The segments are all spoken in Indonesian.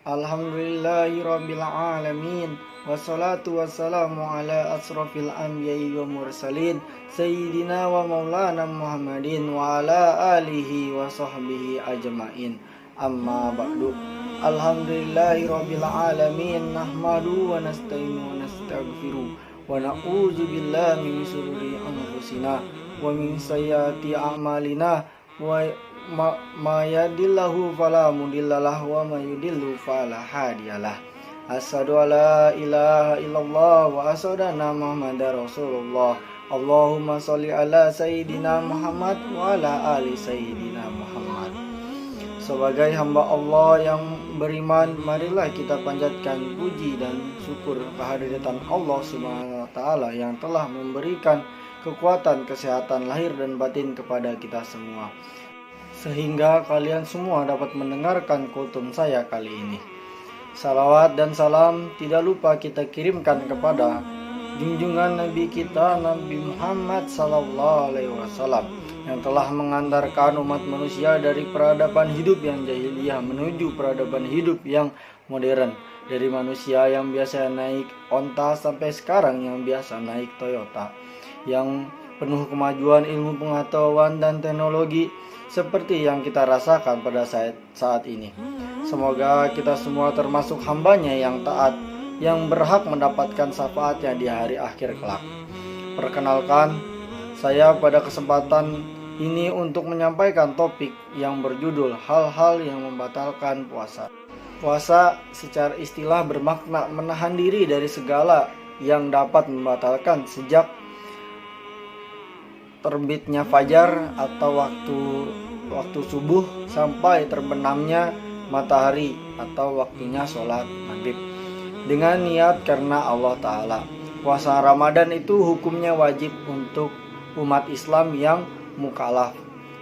Alhamdulillahirabbil alamin. Wassalatu wassalamu ala asrofil anbiya'i wa mursalin Sayyidina wa maulana Muhammadin wa ala alihi wa sahbihi ajma'in. Amma ba'du. Alhamdulillahirabbil alamin. Nahmadu wa nasta'inu wa nastaghfiru wa na'udzu billahi min syururi anfusina wa min sayyiati a'malina ma yadillahu fala mudhillalah wa ma yudillu fala hadiyalah. Asyhadu alla ilaha illallah wa asyhadu anna Muhammadar Rasulullah. Allahumma sholli ala sayyidina Muhammad wa ala ali sayyidina Muhammad. Sebagai hamba Allah yang beriman, marilah kita panjatkan puji dan syukur kehadiran Allah Subhanahu wa taala yang telah memberikan kekuatan, kesehatan lahir dan batin kepada kita semua, sehingga kalian semua dapat mendengarkan khutbah saya kali ini. Salawat dan salam tidak lupa kita kirimkan kepada junjungan Nabi kita, Nabi Muhammad sallallahu alaihi wasallam, yang telah mengantarkan umat manusia dari peradaban hidup yang jahiliyah menuju peradaban hidup yang modern, dari manusia yang biasa naik onta sampai sekarang yang biasa naik Toyota, yang penuh kemajuan ilmu pengetahuan dan teknologi seperti yang kita rasakan pada saat ini. Semoga kita semua termasuk hambanya yang taat, yang berhak mendapatkan syafaatnya di hari akhir kelak. Perkenalkan, saya pada kesempatan ini untuk menyampaikan topik yang berjudul hal-hal yang membatalkan puasa. Puasa secara istilah bermakna menahan diri dari segala yang dapat membatalkan sejak terbitnya fajar atau waktu subuh sampai terbenamnya matahari atau waktunya sholat maghrib, dengan niat karena Allah Ta'ala. Puasa Ramadan itu hukumnya wajib untuk umat Islam yang mukallaf.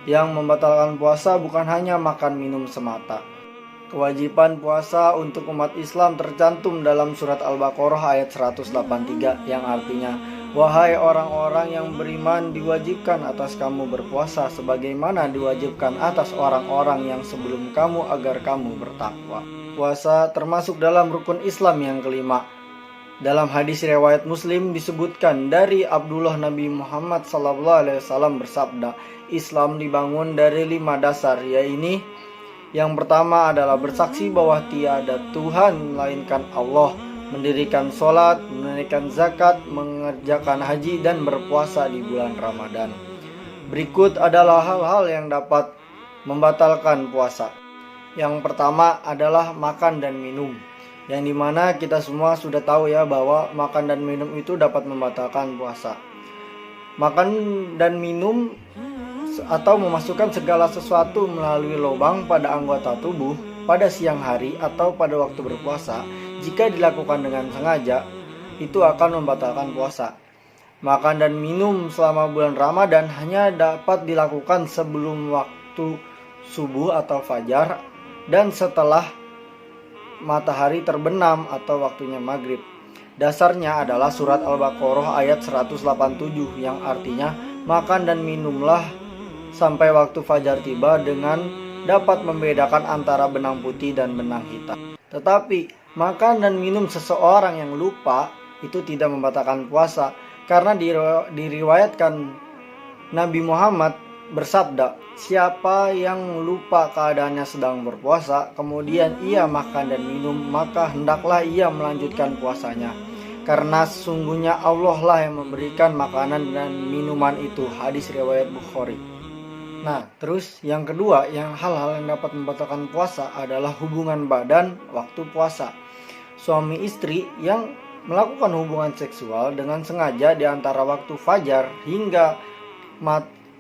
Yang membatalkan puasa bukan hanya makan minum semata. Kewajiban puasa untuk umat Islam tercantum dalam surat Al-Baqarah ayat 183 yang artinya, wahai orang-orang yang beriman, diwajibkan atas kamu berpuasa sebagaimana diwajibkan atas orang-orang yang sebelum kamu agar kamu bertakwa. Puasa termasuk dalam rukun Islam yang kelima. Dalam hadis riwayat Muslim disebutkan dari Abdullah, Nabi Muhammad SAW bersabda, Islam dibangun dari 5 dasar, yaitu yang pertama adalah bersaksi bahwa tiada Tuhan melainkan Allah, mendirikan sholat, menunaikan zakat, mengerjakan haji, dan berpuasa di bulan Ramadan. Berikut adalah hal-hal yang dapat membatalkan puasa. Yang pertama adalah makan dan minum, yang dimana kita semua sudah tahu ya bahwa makan dan minum itu dapat membatalkan puasa. Makan dan minum atau memasukkan segala sesuatu melalui lubang pada anggota tubuh pada siang hari atau pada waktu berpuasa, jika dilakukan dengan sengaja, itu akan membatalkan puasa. Makan dan minum selama bulan Ramadan hanya dapat dilakukan sebelum waktu subuh atau fajar dan setelah matahari terbenam atau waktunya maghrib. Dasarnya adalah surat Al-Baqarah ayat 187 yang artinya, makan dan minumlah sampai waktu fajar tiba dengan dapat membedakan antara benang putih dan benang hitam. Tetapi makan dan minum seseorang yang lupa itu tidak membatalkan puasa, karena diriwayatkan Nabi Muhammad bersabda, siapa yang lupa keadaannya sedang berpuasa, kemudian ia makan dan minum, maka hendaklah ia melanjutkan puasanya, karena sesungguhnya Allah lah yang memberikan makanan dan minuman itu. Hadis riwayat Bukhari. Nah, terus yang kedua, yang hal-hal yang dapat membatalkan puasa adalah hubungan badan waktu puasa. Suami istri yang melakukan hubungan seksual dengan sengaja di antara waktu fajar hingga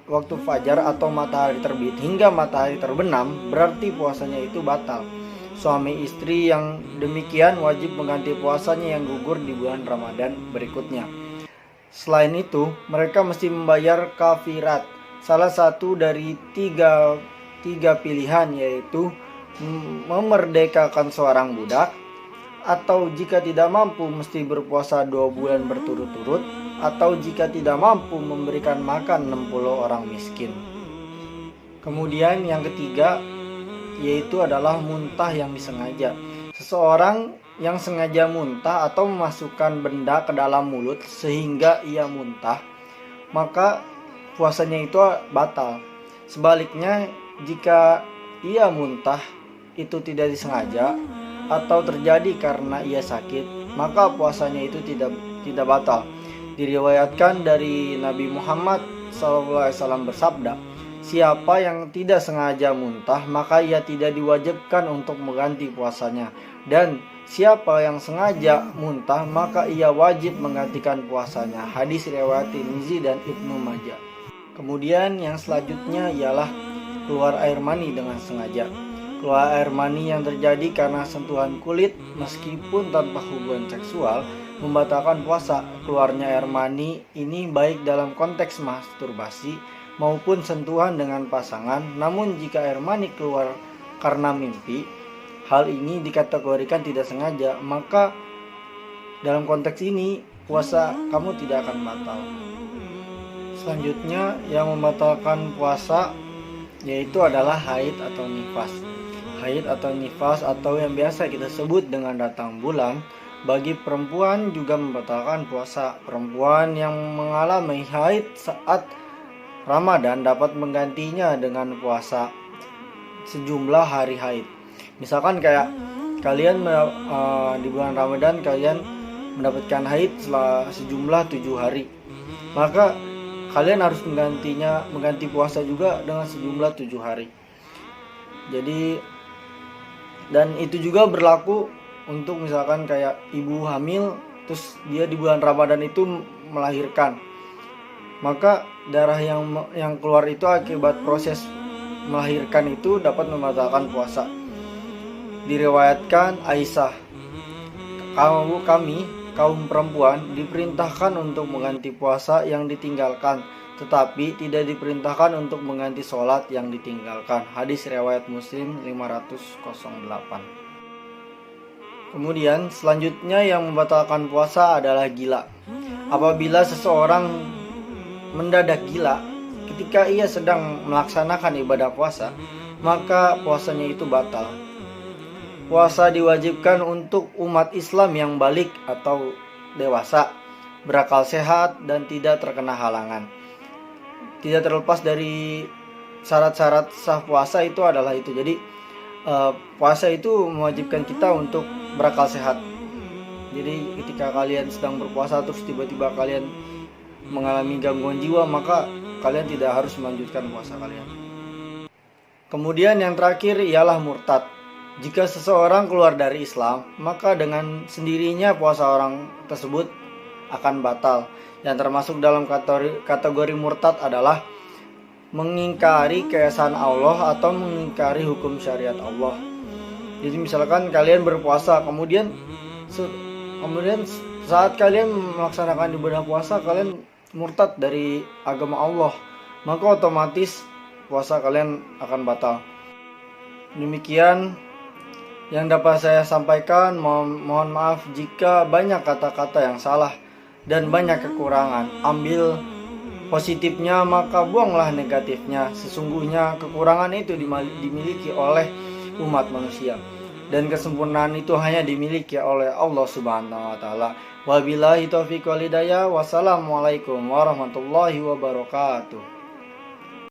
waktu fajar atau matahari terbit hingga matahari terbenam, berarti puasanya itu batal. Suami istri yang demikian wajib mengganti puasanya yang gugur di bulan Ramadan berikutnya. Selain itu, mereka mesti membayar kafirat, salah satu dari tiga pilihan, yaitu memerdekakan seorang budak, atau jika tidak mampu mesti berpuasa 2 bulan berturut-turut, atau jika tidak mampu memberikan makan 60 orang miskin. Kemudian yang ketiga yaitu adalah muntah yang disengaja. seseorang yang sengaja muntah atau memasukkan benda ke dalam mulut sehingga ia muntah, maka puasanya itu batal. Sebaliknya, jika ia muntah itu tidak disengaja atau terjadi karena ia sakit, maka puasanya itu tidak batal. Diriwayatkan dari Nabi Muhammad SAW bersabda, siapa yang tidak sengaja muntah, maka ia tidak diwajibkan untuk mengganti puasanya. Dan siapa yang sengaja muntah, maka ia wajib menggantikan puasanya. Hadis riwayat Tirmizi dan Ibnu Majah. Kemudian yang selanjutnya ialah keluar air mani dengan sengaja. Keluar air mani yang terjadi karena sentuhan kulit meskipun tanpa hubungan seksual membatalkan puasa. Keluarnya air mani ini baik dalam konteks masturbasi maupun sentuhan dengan pasangan. Namun jika air mani keluar karena mimpi, hal ini dikategorikan tidak sengaja, maka dalam konteks ini puasa kamu tidak akan batal. Selanjutnya yang membatalkan puasa yaitu adalah haid atau nifas. Haid atau nifas atau yang biasa kita sebut dengan datang bulan, bagi perempuan juga membatalkan puasa. Perempuan yang mengalami haid saat Ramadan dapat menggantinya dengan puasa sejumlah hari haid. Misalkan kayak kalian di bulan Ramadan kalian mendapatkan haid sejumlah 7 hari, maka kalian harus mengganti puasa juga dengan sejumlah 7 hari. Jadi, dan itu juga berlaku untuk misalkan kayak ibu hamil terus dia di bulan Ramadan itu melahirkan, maka darah yang keluar itu akibat proses melahirkan itu dapat membatalkan puasa. Diriwayatkan Aisyah, kami kaum perempuan diperintahkan untuk mengganti puasa yang ditinggalkan, tetapi tidak diperintahkan untuk mengganti sholat yang ditinggalkan. Hadis riwayat Muslim 508. Kemudian selanjutnya yang membatalkan puasa adalah gila. Apabila seseorang mendadak gila ketika ia sedang melaksanakan ibadah puasa, maka puasanya itu batal. Puasa diwajibkan untuk umat Islam yang balik atau dewasa, berakal sehat dan tidak terkena halangan. Tidak terlepas dari syarat-syarat sah puasa itu adalah itu. Jadi puasa itu mewajibkan kita untuk berakal sehat. Jadi ketika kalian sedang berpuasa terus tiba-tiba kalian mengalami gangguan jiwa, maka kalian tidak harus melanjutkan puasa kalian. Kemudian yang terakhir ialah murtad. Jika seseorang keluar dari Islam, maka dengan sendirinya puasa orang tersebut akan batal. Yang termasuk dalam kategori murtad adalah mengingkari keesaan Allah atau mengingkari hukum syariat Allah. Jadi misalkan kalian berpuasa, kemudian saat kalian melaksanakan ibadah puasa kalian murtad dari agama Allah, maka otomatis puasa kalian akan batal. Demikian yang dapat saya sampaikan. Mohon maaf jika banyak kata-kata yang salah dan banyak kekurangan. Ambil positifnya, maka buanglah negatifnya. Sesungguhnya kekurangan itu dimiliki oleh umat manusia, dan kesempurnaan itu hanya dimiliki oleh Allah Subhanahu wa taala. Wabillahi taufiq wal hidayah. Wassalamualaikum warahmatullahi wabarakatuh.